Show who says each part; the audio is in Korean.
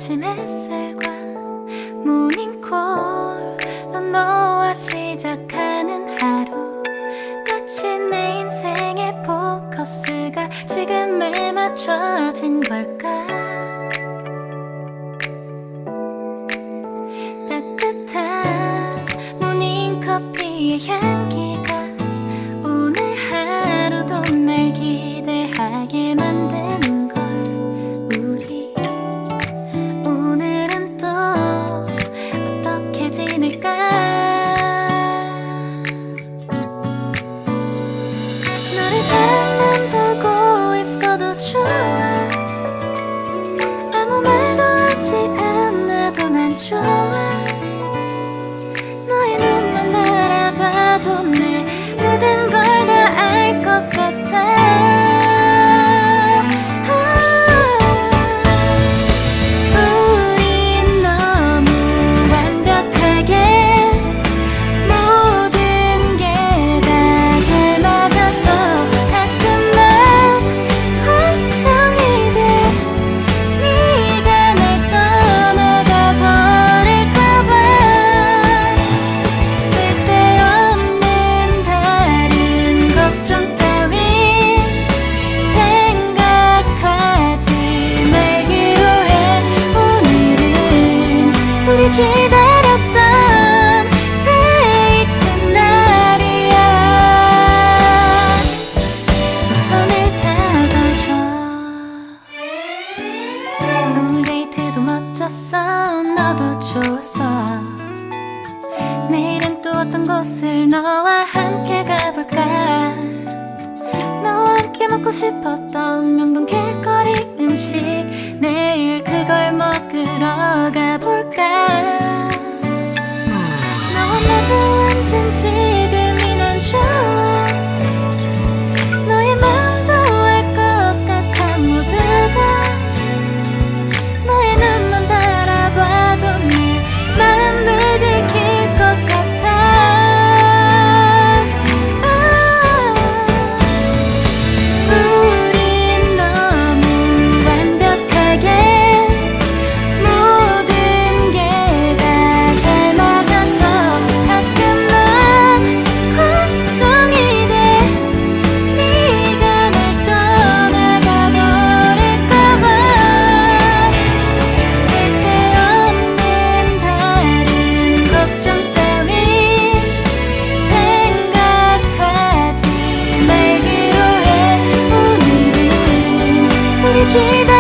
Speaker 1: 아침 햇살과 모닝콜로 너와 시작하는 하루, 마치 내 인생의 포커스가 지금에 맞춰진 걸까. 따뜻한 모닝커피의 향기가 오늘 하루도 날 기대하게 만드는 걸. 우리 오늘은 또 어떻게 지낼까. 너를 바라만 보고 있어도 좋아. 아무 말도 하지 않아도 난 좋아. 너의 눈만 바라봐도 내 모든 걸 다 알 것 같아. 우린 너무 완벽하게 모든 게 다 잘 맞아서 가끔 난 걱정이 돼. 네가 날 떠나가 버릴까봐. 쓸데없는 다른 걱정 따윈 생각하지 말기로 해. 오늘은 우리 기다렸던 데이트 날이야. 손을 잡아줘. 오늘 데이트도 멋졌어. 너도 좋았어. 내일은 또 어떤 곳을 너와 함께 가볼까. 너와 함께 먹고 싶었던 명동 길거리 음식, 내일 그걸 먹으러 가볼까. 너와 마주 앉은 지금이 난 좋아. 너의 마음도 알 것 같아. 모두 다 너의 눈만 바라봐도 내 마음을 들킬 것 같아. 우린 너무 완벽하게 모든 게 다 잘 맞아서 가끔 난 걱정이 돼. 네가 날 떠나가 버릴까봐. 쓸데없는 다른 걱정 따윈 생각하지 말기로 해. 오늘은 우리 기다렸던